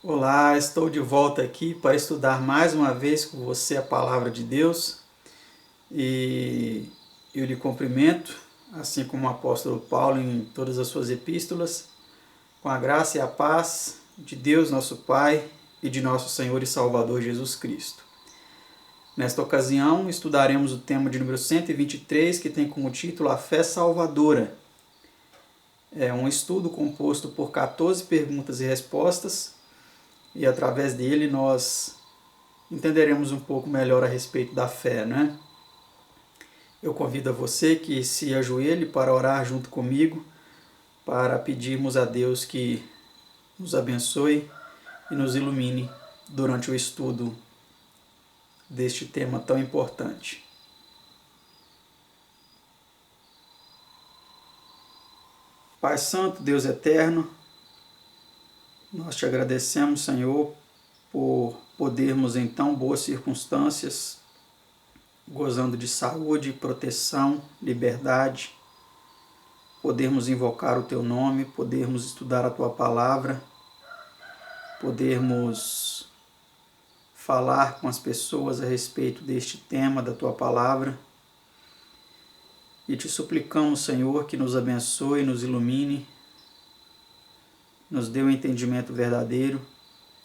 Olá, estou de volta aqui para estudar mais uma vez com você a palavra de Deus e eu lhe cumprimento, assim como o apóstolo Paulo em todas as suas epístolas, com a graça e a paz de Deus, nosso Pai, e de nosso Senhor e Salvador Jesus Cristo. Nesta ocasião, estudaremos o tema de número 123, que tem como título A Fé Salvadora. É um estudo composto por 14 perguntas e respostas, e através dele nós entenderemos um pouco melhor a respeito da fé, né? Eu convido a você que se ajoelhe para orar junto comigo, para pedirmos a Deus que nos abençoe e nos ilumine durante o estudo deste tema tão importante. Pai Santo, Deus Eterno, nós te agradecemos, Senhor, por podermos em tão boas circunstâncias, gozando de saúde, proteção, liberdade, podermos invocar o Teu nome, podermos estudar a Tua palavra, podermos falar com as pessoas a respeito deste tema da Tua palavra. E te suplicamos, Senhor, que nos abençoe, nos ilumine, nos dê o entendimento verdadeiro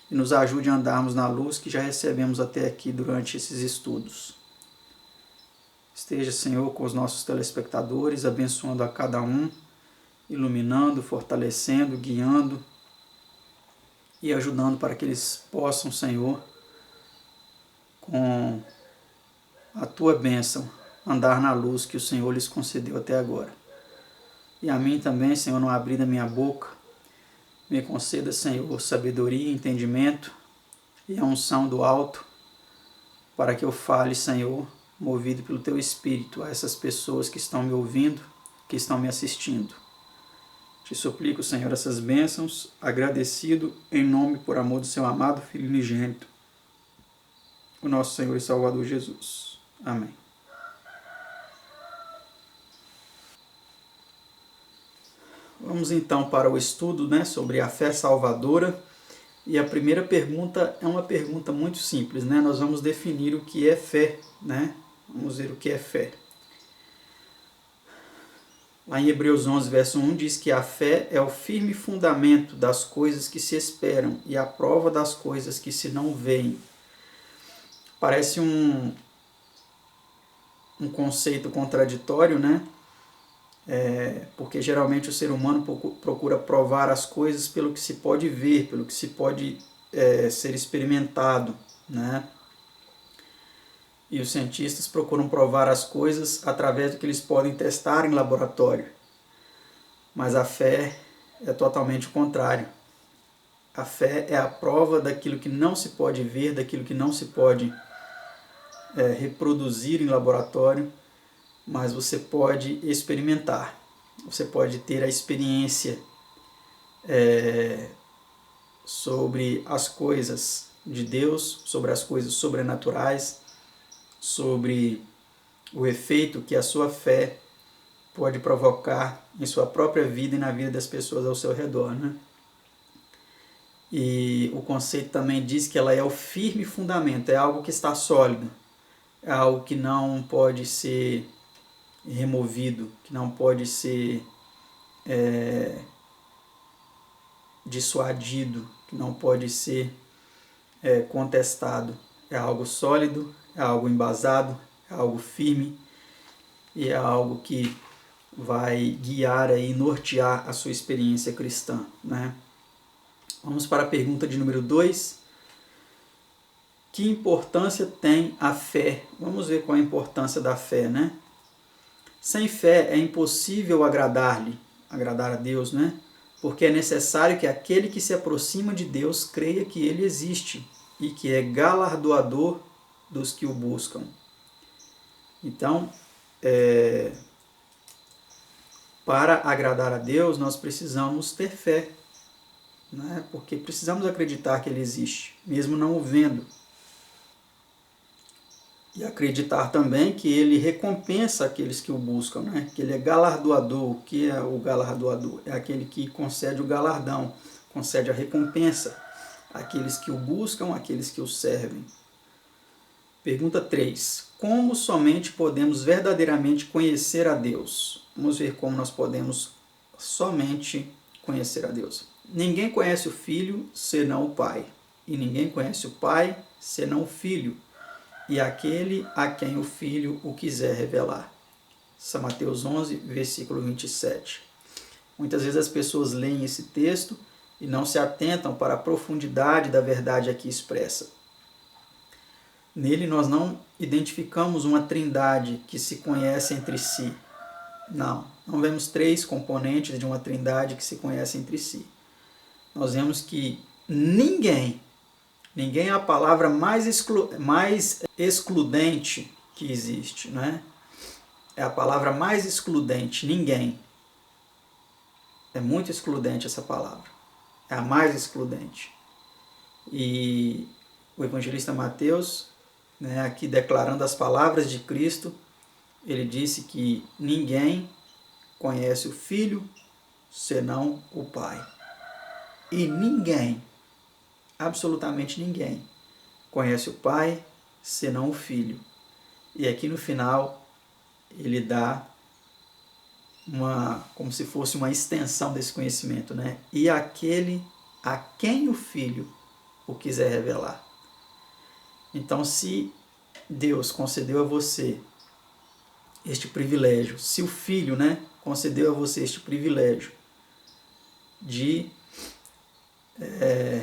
e nos ajude a andarmos na luz que já recebemos até aqui durante esses estudos. Esteja, Senhor, com os nossos telespectadores, abençoando a cada um, iluminando, fortalecendo, guiando e ajudando para que eles possam, Senhor, com a Tua bênção, andar na luz que o Senhor lhes concedeu até agora. E a mim também, Senhor, não abrir da minha boca, me conceda, Senhor, sabedoria, entendimento e a unção do alto, para que eu fale, Senhor, movido pelo Teu Espírito, a essas pessoas que estão me ouvindo, que estão me assistindo. Te suplico, Senhor, essas bênçãos, agradecido em nome por amor do Seu amado Filho unigênito, o nosso Senhor e Salvador Jesus. Amém. Vamos então para o estudo, sobre a fé salvadora. E a primeira pergunta é uma pergunta muito simples, Nós vamos definir o que é fé, Vamos ver o que é fé. Lá em Hebreus 11, verso 1, diz que a fé é o firme fundamento das coisas que se esperam e a prova das coisas que se não veem. Parece um conceito contraditório, porque geralmente o ser humano procura provar as coisas pelo que se pode ver, pelo que se pode ser experimentado, E os cientistas procuram provar as coisas através do que eles podem testar em laboratório. Mas a fé é totalmente o contrário. A fé é a prova daquilo que não se pode ver, daquilo que não se pode reproduzir em laboratório, mas você pode experimentar. Você pode ter a experiência sobre as coisas de Deus, sobre as coisas sobrenaturais, sobre o efeito que a sua fé pode provocar em sua própria vida e na vida das pessoas ao seu redor, E o conceito também diz que ela é o firme fundamento, é algo que está sólido, é algo que não pode ser removido, que não pode ser dissuadido, que não pode ser contestado. É algo sólido, é algo embasado, é algo firme e é algo que vai guiar e nortear a sua experiência cristã, Vamos para a pergunta de número 2. Que importância tem a fé? Vamos ver qual é a importância da fé, Sem fé é impossível agradar a Deus, Porque é necessário que aquele que se aproxima de Deus creia que Ele existe e que é galardoador dos que o buscam. Então, para agradar a Deus, nós precisamos ter fé, Porque precisamos acreditar que Ele existe, mesmo não o vendo. E acreditar também que Ele recompensa aqueles que o buscam, Que Ele é galardoador. O que é o galardoador? É aquele que concede o galardão, concede a recompensa, aqueles que o buscam, aqueles que o servem. Pergunta 3. Como somente podemos verdadeiramente conhecer a Deus? Vamos ver como nós podemos somente conhecer a Deus. Ninguém conhece o Filho senão o Pai, e ninguém conhece o Pai senão o Filho, e aquele a quem o Filho o quiser revelar. São Mateus 11, versículo 27. Muitas vezes as pessoas leem esse texto e não se atentam para a profundidade da verdade aqui expressa. Nele nós não identificamos uma trindade que se conhece entre si. Não vemos três componentes de uma trindade que se conhece entre si. Nós vemos que ninguém é a palavra mais excludente que existe, né? É a palavra mais excludente, ninguém. É muito excludente essa palavra. É a mais excludente. E o evangelista Mateus, aqui declarando as palavras de Cristo, ele disse que ninguém conhece o Filho senão o Pai. E ninguém, absolutamente ninguém, conhece o Pai senão o Filho. E aqui no final ele dá como se fosse uma extensão desse conhecimento, né? E aquele a quem o Filho o quiser revelar. Então, se Deus concedeu a você este privilégio, se o Filho, concedeu a você este privilégio de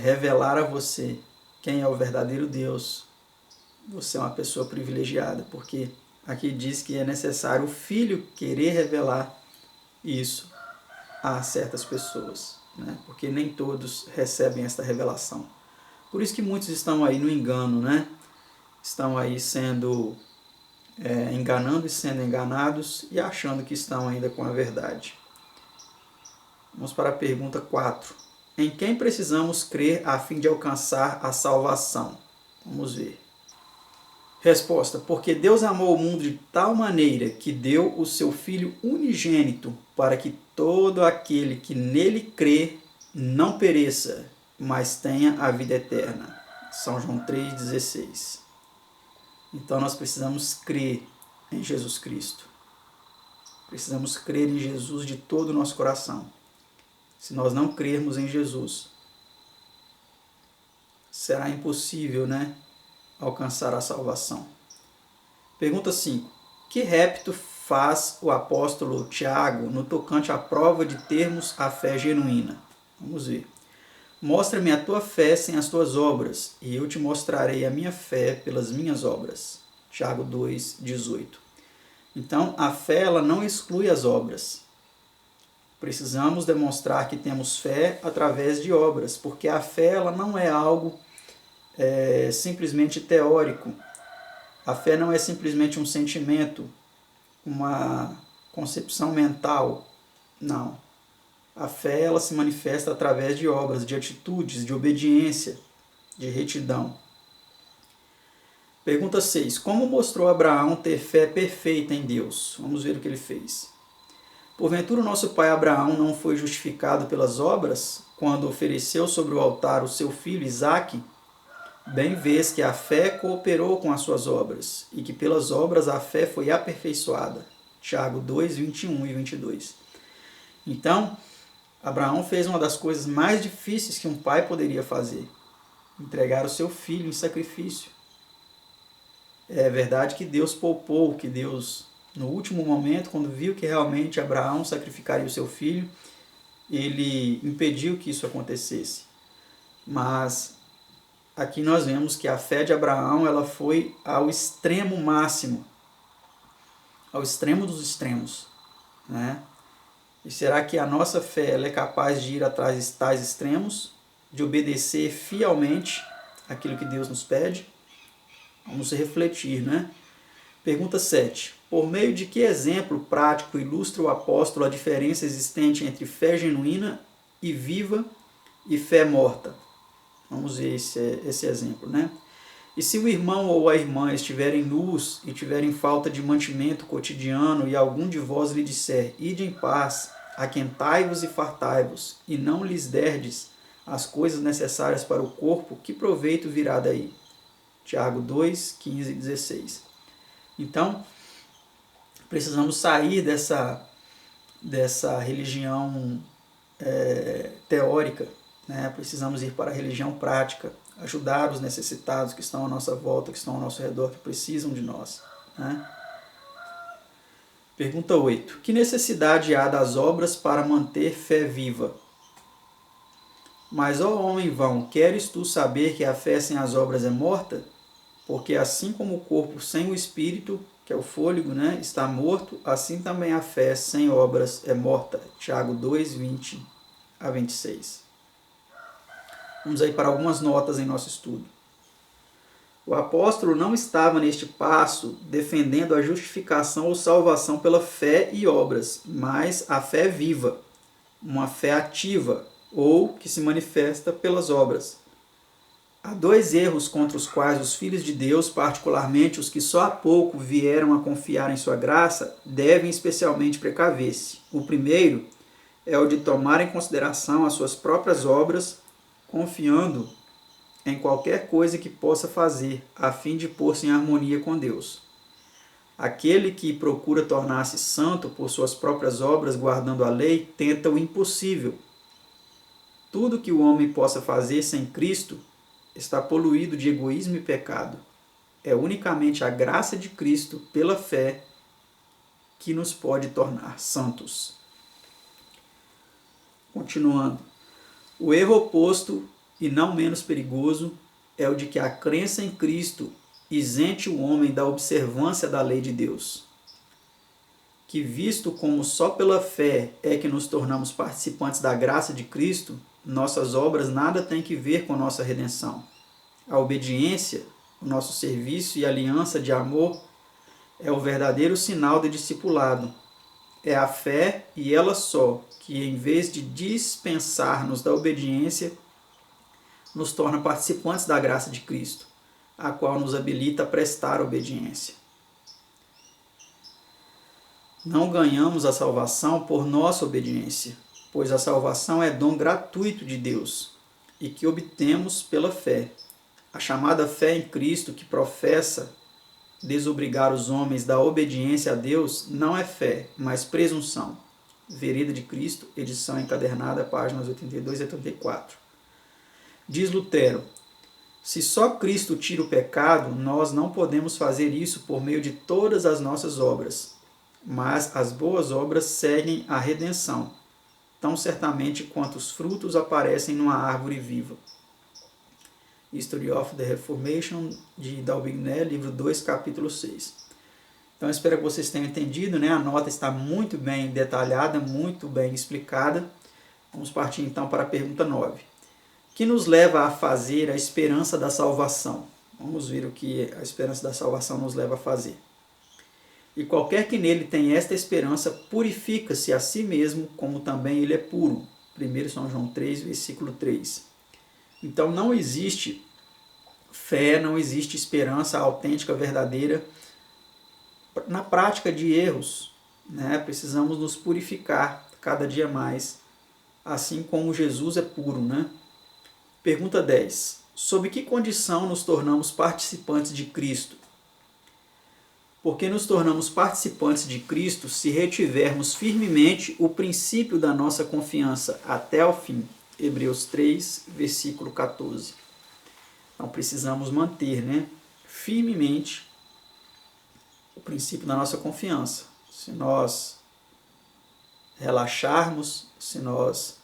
revelar a você quem é o verdadeiro Deus, você é uma pessoa privilegiada, porque aqui diz que é necessário o Filho querer revelar isso a certas pessoas, porque nem todos recebem esta revelação. Por isso que muitos estão aí no engano, estão aí sendo enganando e sendo enganados e achando que estão ainda com a verdade. Vamos para a pergunta 4. Em quem precisamos crer a fim de alcançar a salvação? Vamos ver. Resposta: porque Deus amou o mundo de tal maneira que deu o seu Filho unigênito para que todo aquele que nele crê não pereça, mas tenha a vida eterna. São João 3,16. Então nós precisamos crer em Jesus Cristo. Precisamos crer em Jesus de todo o nosso coração. Se nós não crermos em Jesus, será impossível, alcançar a salvação. Pergunta 5. Que repto faz o apóstolo Tiago no tocante à prova de termos a fé genuína? Vamos ver. Mostra-me a tua fé sem as tuas obras, e eu te mostrarei a minha fé pelas minhas obras. Tiago 2,18. Então, a fé ela não exclui as obras. Precisamos demonstrar que temos fé através de obras, porque a fé ela não é algo simplesmente teórico. A fé não é simplesmente um sentimento, uma concepção mental. Não. A fé ela se manifesta através de obras, de atitudes, de obediência, de retidão. Pergunta 6. Como mostrou Abraão ter fé perfeita em Deus? Vamos ver o que ele fez. Porventura o nosso pai Abraão não foi justificado pelas obras, quando ofereceu sobre o altar o seu filho Isaque? Bem vês que a fé cooperou com as suas obras, e que pelas obras a fé foi aperfeiçoada. Tiago 2, 21 e 22. Então, Abraão fez uma das coisas mais difíceis que um pai poderia fazer: entregar o seu filho em sacrifício. É verdade que Deus poupou, que Deus, no último momento, quando viu que realmente Abraão sacrificaria o seu filho, ele impediu que isso acontecesse. Mas aqui nós vemos que a fé de Abraão ela foi ao extremo máximo, ao extremo dos extremos, E será que a nossa fé ela é capaz de ir atrás de tais extremos, de obedecer fielmente aquilo que Deus nos pede? Vamos refletir, Pergunta 7. Por meio de que exemplo prático ilustra o apóstolo a diferença existente entre fé genuína e viva e fé morta? Vamos ver esse exemplo, E se o irmão ou a irmã estiverem nus e tiverem falta de mantimento cotidiano, e algum de vós lhe disser: ide em paz, aquentai-vos e fartai-vos, e não lhes derdes as coisas necessárias para o corpo, que proveito virá daí? Tiago 2, 15 e 16. Então, precisamos sair dessa religião teórica, né? Precisamos ir para a religião prática, ajudar os necessitados que estão à nossa volta, que estão ao nosso redor, que precisam de nós, né? Pergunta 8. Que necessidade há das obras para manter fé viva? Mas, ó homem vão, queres tu saber que a fé sem as obras é morta? Porque assim como o corpo sem o espírito, que é o fôlego, né, está morto, assim também a fé sem obras é morta. Tiago 2, 20 a 26. Vamos aí para algumas notas em nosso estudo. O apóstolo não estava neste passo defendendo a justificação ou salvação pela fé e obras, mas a fé viva, uma fé ativa, ou que se manifesta pelas obras. Há dois erros contra os quais os filhos de Deus, particularmente os que só há pouco vieram a confiar em sua graça, devem especialmente precaver-se. O primeiro é o de tomar em consideração as suas próprias obras, confiando em qualquer coisa que possa fazer, a fim de pôr-se em harmonia com Deus. Aquele que procura tornar-se santo por suas próprias obras, guardando a lei, tenta o impossível. Tudo que o homem possa fazer sem Cristo está poluído de egoísmo e pecado. É unicamente a graça de Cristo, pela fé, que nos pode tornar santos. Continuando. O erro oposto, e não menos perigoso, é o de que a crença em Cristo isente o homem da observância da lei de Deus. Que visto como só pela fé é que nos tornamos participantes da graça de Cristo, nossas obras nada têm que ver com nossa redenção. A obediência, o nosso serviço e aliança de amor é o verdadeiro sinal de discipulado. É a fé e ela só que, em vez de dispensar-nos da obediência, nos torna participantes da graça de Cristo, a qual nos habilita a prestar obediência. Não ganhamos a salvação por nossa obediência, pois a salvação é dom gratuito de Deus e que obtemos pela fé. A chamada fé em Cristo, que professa desobrigar os homens da obediência a Deus, não é fé, mas presunção. Vereda de Cristo, edição encadernada, páginas 82 e 84. Diz Lutero: se só Cristo tira o pecado, nós não podemos fazer isso por meio de todas as nossas obras. Mas as boas obras seguem a redenção, tão certamente quanto os frutos aparecem numa árvore viva. History of the Reformation, de Daubigné, livro 2, capítulo 6. Então, espero que vocês tenham entendido, né? A nota está muito bem detalhada, muito bem explicada. Vamos partir então para a pergunta 9. Que nos leva a fazer a esperança da salvação? Vamos ver o que a esperança da salvação nos leva a fazer. E qualquer que nele tem esta esperança, purifica-se a si mesmo, como também ele é puro. 1 São João 3, versículo 3. Então não existe fé, não existe esperança autêntica, verdadeira, na prática de erros, né? Precisamos nos purificar cada dia mais, assim como Jesus é puro, né? Pergunta 10. Sob que condição nos tornamos participantes de Cristo? Porque nos tornamos participantes de Cristo se retivermos firmemente o princípio da nossa confiança até ao fim. Hebreus 3, versículo 14. Então precisamos manter, né, firmemente o princípio da nossa confiança. Se nós relaxarmos, se nós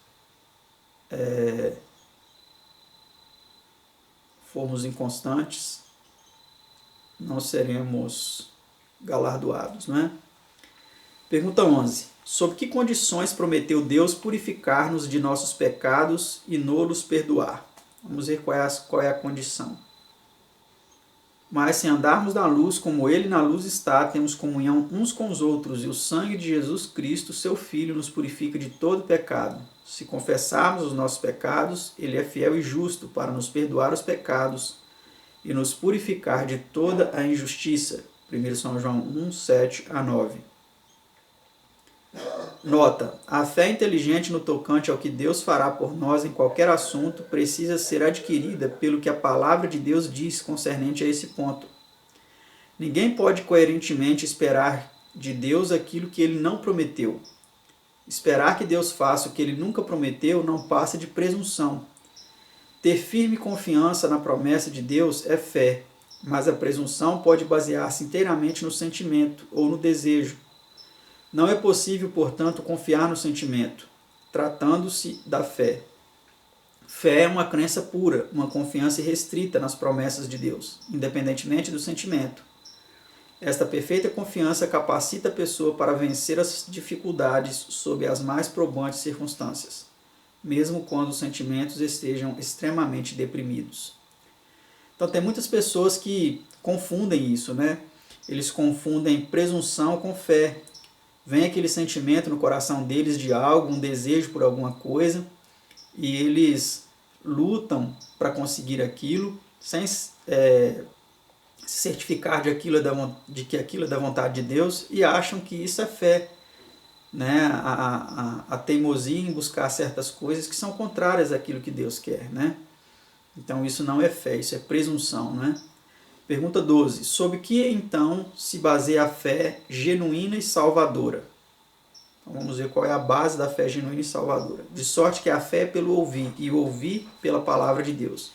formos inconstantes, não seremos galardoados, não é? Pergunta 11. Sob que condições prometeu Deus purificar-nos de nossos pecados e nos perdoar? Vamos ver qual é a condição. Mas se andarmos na luz como Ele na luz está, temos comunhão uns com os outros, e o sangue de Jesus Cristo, seu Filho, nos purifica de todo pecado. Se confessarmos os nossos pecados, Ele é fiel e justo para nos perdoar os pecados e nos purificar de toda a injustiça. 1 São João 1, 7 a 9. Nota: a fé inteligente no tocante ao que Deus fará por nós em qualquer assunto precisa ser adquirida pelo que a palavra de Deus diz concernente a esse ponto. Ninguém pode coerentemente esperar de Deus aquilo que ele não prometeu. Esperar que Deus faça o que ele nunca prometeu não passa de presunção. Ter firme confiança na promessa de Deus é fé, mas a presunção pode basear-se inteiramente no sentimento ou no desejo. Não é possível, portanto, confiar no sentimento, tratando-se da fé. Fé é uma crença pura, uma confiança irrestrita nas promessas de Deus, independentemente do sentimento. Esta perfeita confiança capacita a pessoa para vencer as dificuldades sob as mais probantes circunstâncias, mesmo quando os sentimentos estejam extremamente deprimidos. Então tem muitas pessoas que confundem isso, né? Eles confundem presunção com fé. Vem aquele sentimento no coração deles de algo, um desejo por alguma coisa, e eles lutam para conseguir aquilo, sem se certificar de que aquilo é da vontade de Deus, e acham que isso é fé. Né? A teimosia em buscar certas coisas que são contrárias àquilo que Deus quer. Né? Então isso não é fé, isso é presunção. Né? Pergunta 12. Sobre que então se baseia a fé genuína e salvadora? Então vamos ver qual é a base da fé genuína e salvadora. De sorte que a fé é pelo ouvir, e ouvir pela palavra de Deus.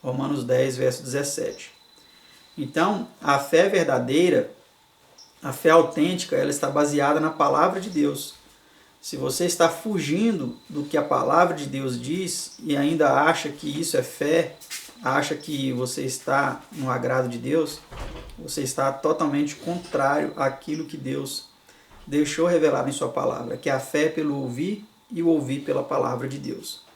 Romanos 10, verso 17. Então, a fé verdadeira, a fé autêntica, ela está baseada na palavra de Deus. Se você está fugindo do que a palavra de Deus diz e ainda acha que isso é fé, acha que você está no agrado de Deus, você está totalmente contrário àquilo que Deus deixou revelado em sua palavra, que a fé é pelo ouvir e o ouvir pela palavra de Deus.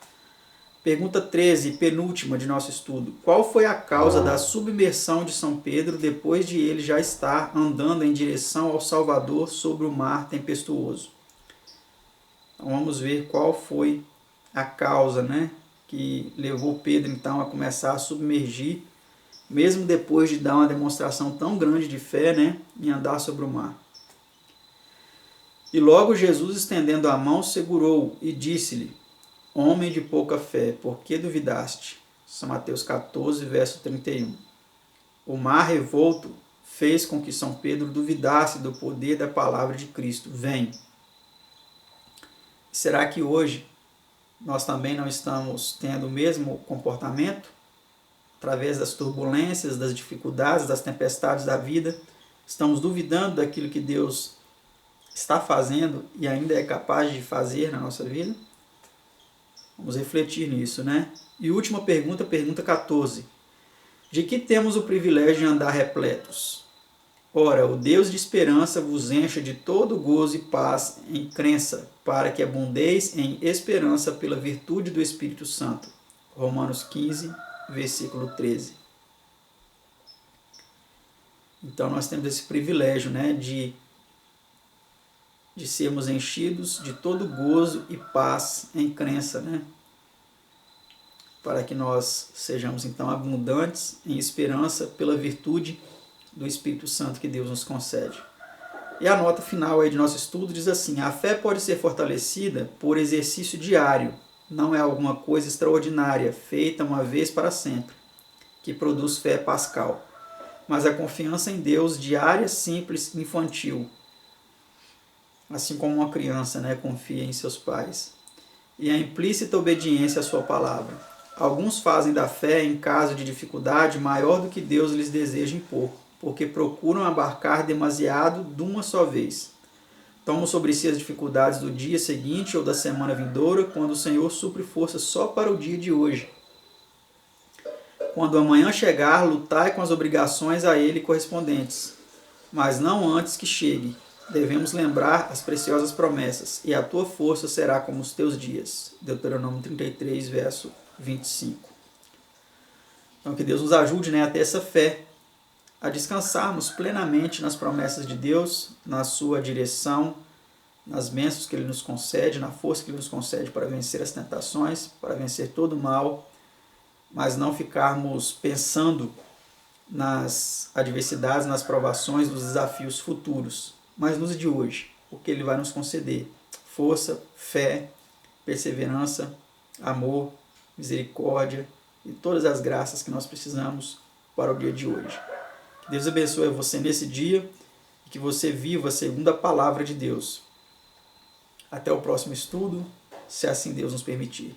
Pergunta 13, penúltima de nosso estudo. Qual foi a causa da submersão de São Pedro depois de ele já estar andando em direção ao Salvador sobre o mar tempestuoso? Então vamos ver qual foi a causa, né, que levou Pedro então a começar a submergir, mesmo depois de dar uma demonstração tão grande de fé, né, em andar sobre o mar. E logo Jesus, estendendo a mão, segurou-o e disse-lhe: homem de pouca fé, por que duvidaste? São Mateus 14, verso 31. O mar revolto fez com que São Pedro duvidasse do poder da palavra de Cristo. Vem. Será que hoje nós também não estamos tendo o mesmo comportamento? Através das turbulências, das dificuldades, das tempestades da vida, estamos duvidando daquilo que Deus está fazendo e ainda é capaz de fazer na nossa vida? Vamos refletir nisso, né? E última pergunta, pergunta 14. De que temos o privilégio de andar repletos? Ora, o Deus de esperança vos encha de todo gozo e paz em crença, para que abundeis em esperança pela virtude do Espírito Santo. Romanos 15, versículo 13. Então nós temos esse privilégio, né, de sermos enchidos de todo gozo e paz em crença, né? Para que nós sejamos então abundantes em esperança pela virtude do Espírito Santo que Deus nos concede. E a nota final aí de nosso estudo diz assim: a fé pode ser fortalecida por exercício diário, não é alguma coisa extraordinária, feita uma vez para sempre, que produz fé pascal, mas a confiança em Deus diária, simples, infantil, assim como uma criança, né, confia em seus pais, e a implícita obediência à sua palavra. Alguns fazem da fé, em caso de dificuldade, maior do que Deus lhes deseja impor, porque procuram abarcar demasiado de uma só vez. Tomam sobre si as dificuldades do dia seguinte ou da semana vindoura, quando o Senhor supre força só para o dia de hoje. Quando amanhã chegar, lutai com as obrigações a ele correspondentes, mas não antes que chegue. Devemos lembrar as preciosas promessas, e a tua força será como os teus dias. Deuteronômio 33, verso 25. Então que Deus nos ajude, né, a ter essa fé, a descansarmos plenamente nas promessas de Deus, na sua direção, nas bênçãos que Ele nos concede, na força que Ele nos concede para vencer as tentações, para vencer todo o mal, mas não ficarmos pensando nas adversidades, nas provações, nos desafios futuros, mas nos de hoje, o que Ele vai nos conceder. força, fé, perseverança, amor, misericórdia e todas as graças que nós precisamos para o dia de hoje. Que Deus abençoe você nesse dia e que você viva segundo a palavra de Deus. Até o próximo estudo, se assim Deus nos permitir.